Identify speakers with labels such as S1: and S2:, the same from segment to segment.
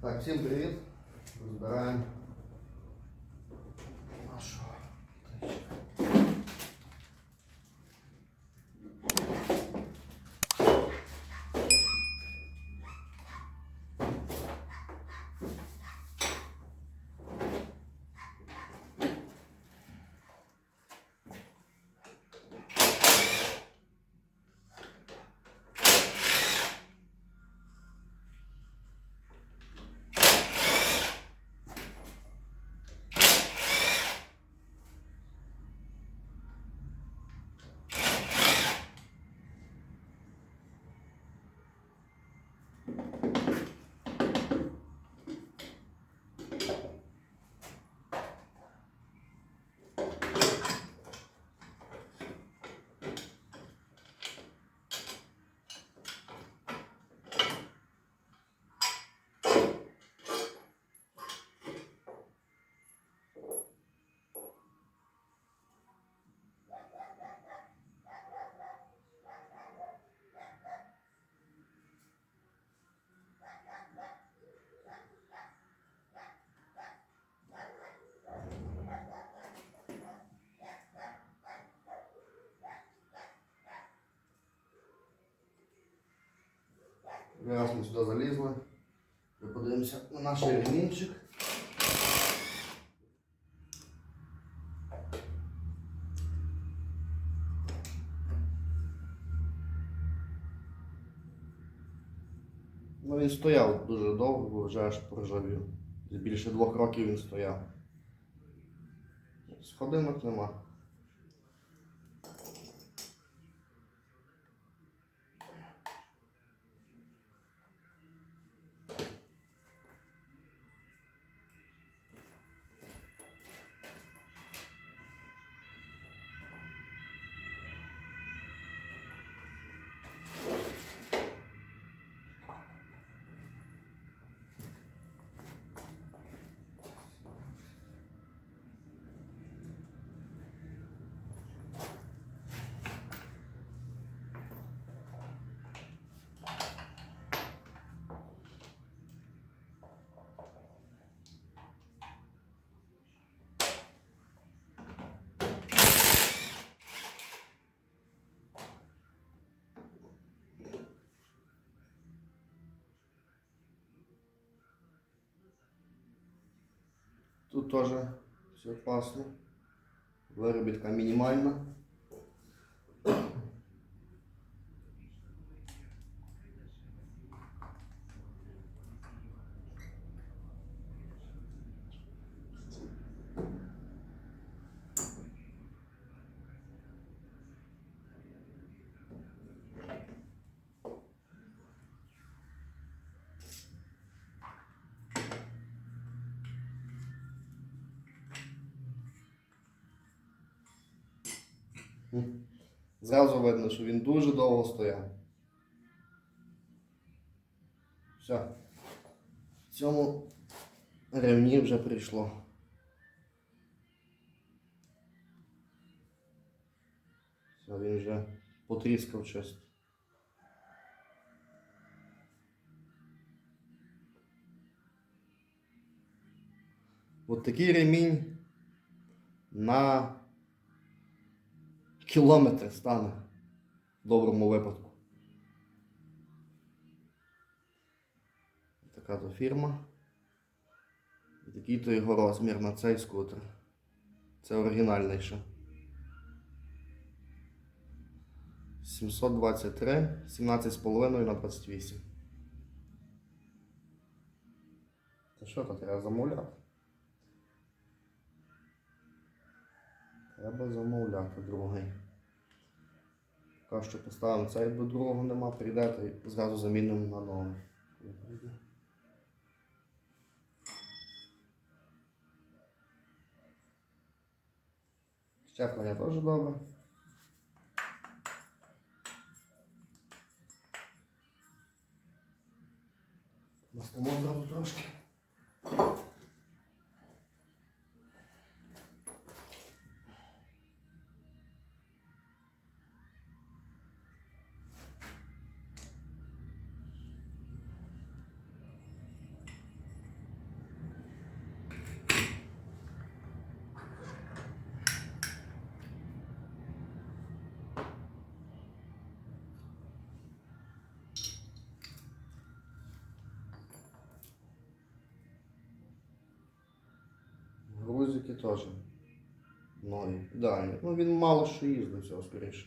S1: Так, всім привіт! Розбираємо нашу тичку. Раз ми сюди залізли, подивимося на наш ремінчик. Ну, він стояв дуже довго, бо вже аж поржавів. Більше 2 років він стояв. Сходинок нема. Тут теж все класно. Виробітка мінімальна. Зразу видно, що він дуже довго стояв. Все. В цьому ремні вже прийшло. Все, він вже потріскав чисто. От такий ремінь на кілометр стане в доброму випадку. Така то фірма. І такий то його розмір на цей скутер. Це оригінальний ще. 723, 17,5 на 28. Та що то треба замовляти? Треба замовляти другий. Поки що поставимо цей, бо другого нема, прийдете і зразу замінимо на новий. Щеплення теж добре. Настимо одразу трошки. таки теж нові, ідеальні. Ну він мало що їздив цього скоріше.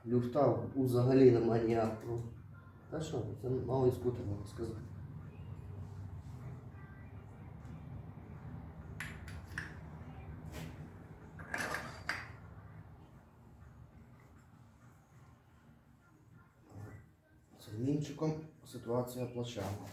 S1: Люфта взагалі немає ніякого. Та що, це новий скутер, можна сказати. З гнінчиком ситуація плачевна.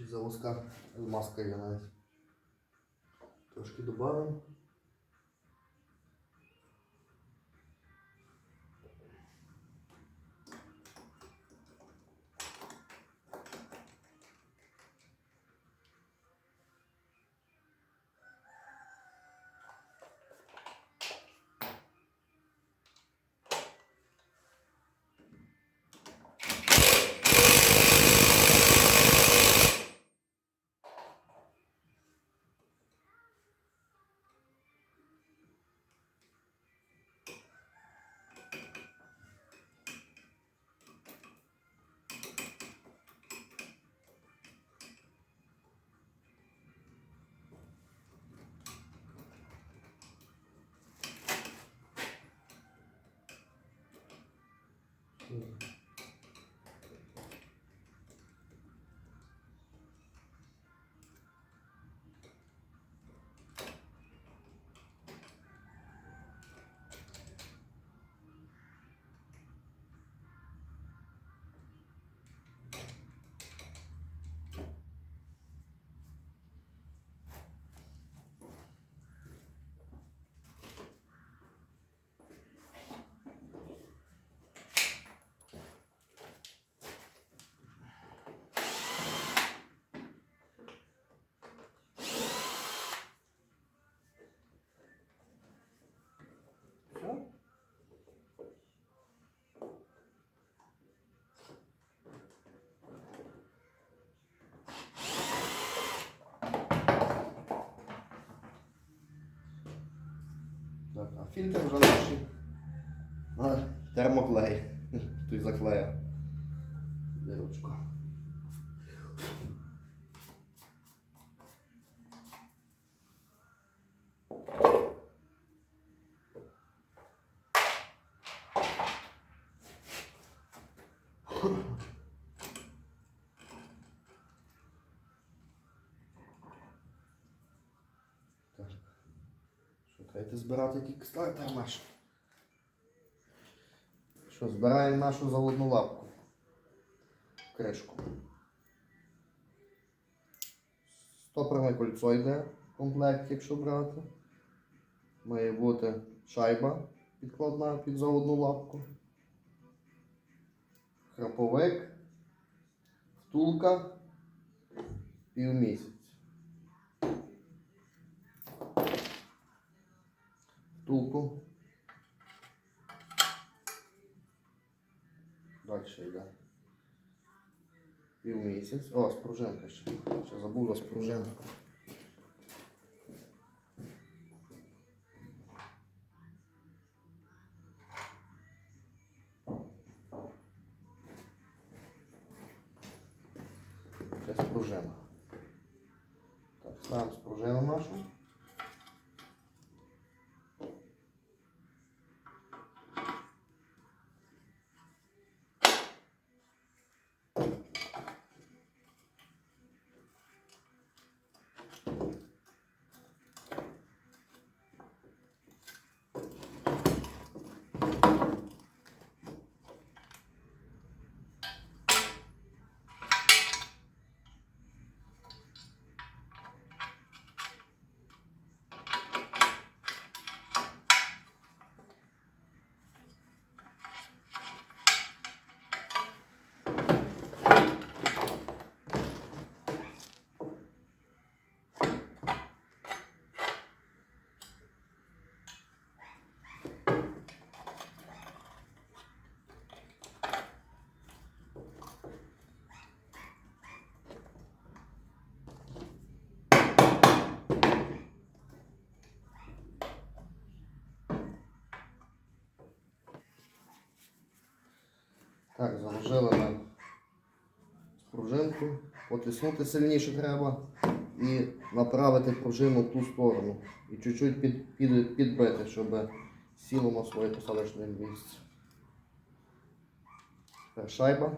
S1: Чи завозка маска є навіть. Трошки добавимо. Так, а фільтр вже наш термоклей. Тут заклеїв дирочку. Так. Шукайте збирати кікстартер наш. Що, збираємо нашу заводну лапку. Кришку. Стопорне кольцо йде в комплекті, якщо брати. Має бути шайба підкладна під заводну лапку, храповик, втулка, півмісяць. Втулку. Далі йде. Півмісяць. О, спружинка ще. Ще забула спружинку. Ще спружина. Так, ставимо спружину нашу. Так, заложили на пружинку, потиснути сильніше треба і направити пружину в ту сторону. І чуть-чуть підбити, щоб сіло на своє посадочне місце. Тепер шайба.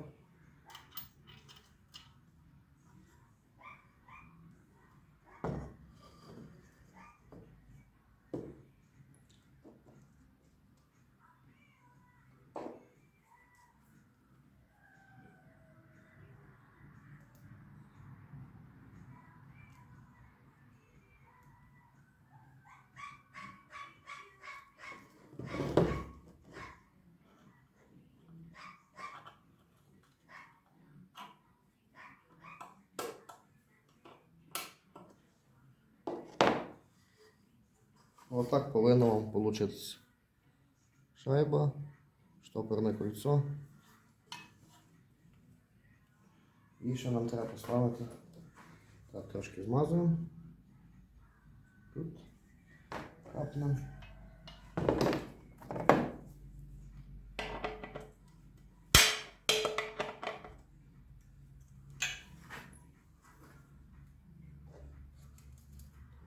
S1: Отак повинно вам получитися. Шайба, штопорне кольцо. І ще нам треба поставити. Так, трошки змазуємо. Тут капнемо.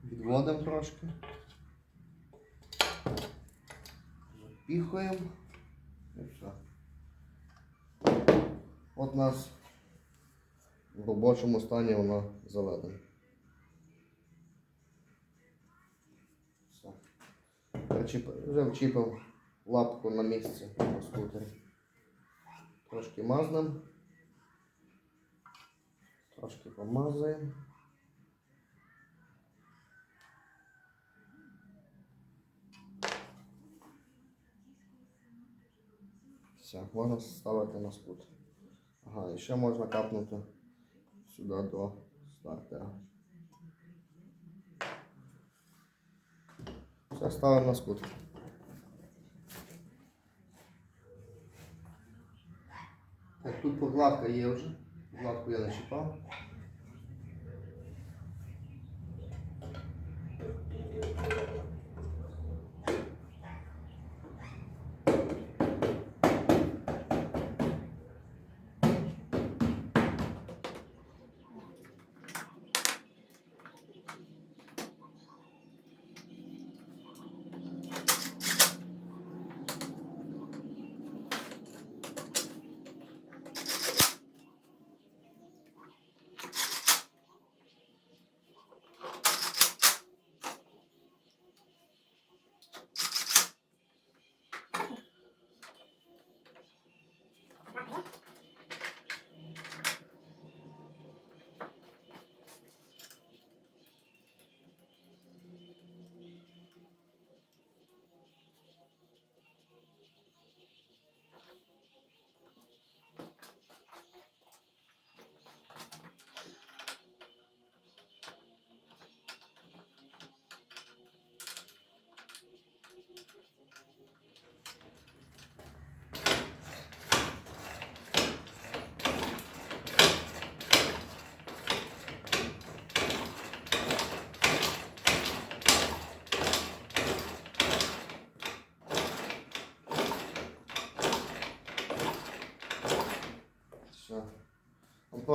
S1: Відводимо трошки. Запіхуємо. І все. От у нас в робочому стані вона заведена. Все. Вже вчіпив лапку на місці на скутері. Трошки мазнемо. Трошки помазуємо. Все, можна ставити на скутер. Ага, і ще можна капнути сюди до стартера. Все, ставимо на скутер. Так, тут покладка є вже. Покладку я не чіпав.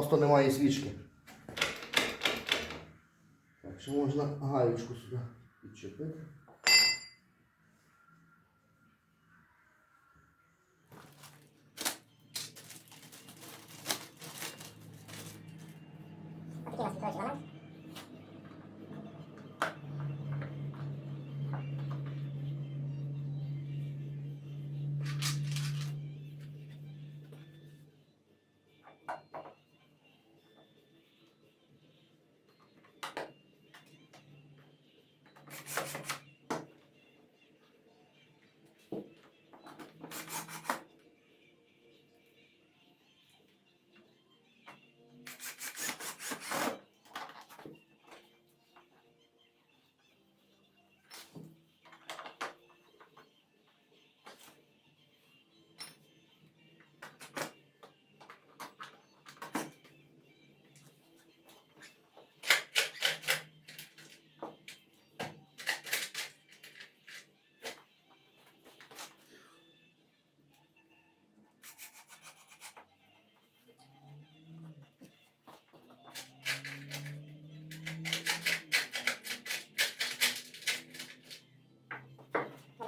S1: просто немає свічки. Так, ще можна гаєчку сюди підчепити.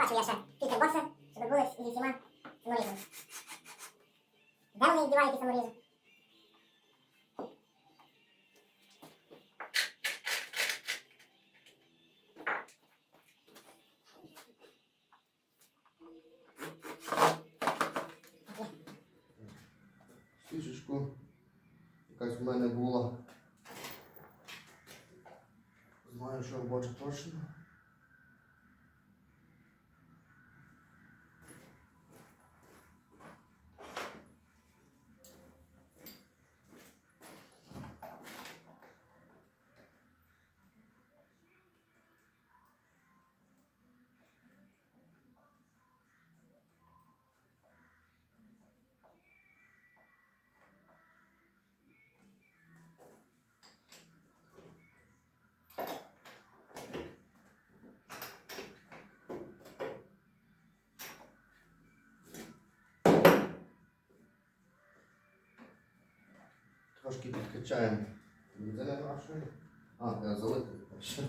S2: Бачу я ще фільтр-боксер, щоб були зі всіма саморізами. Де вони їх дівають, ті саморізи?
S1: Свічечку, якась в мене була. Знаю, що робоча точно. Трошки підкачаємо бензини нашої. Треба залити перше.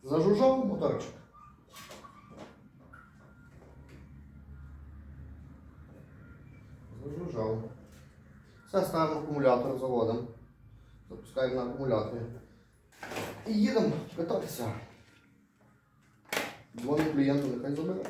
S1: Зажужжав моторчик. Зажужжав. Все, ставимо акумулятор, заводимо. Запускаємо на акумуляторі. І їдемо кататися. Дзвонимо клієнту, нехай забере.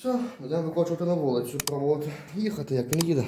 S1: Все, йдемо викочувати на вулицю, пробувати їхати, як він їде.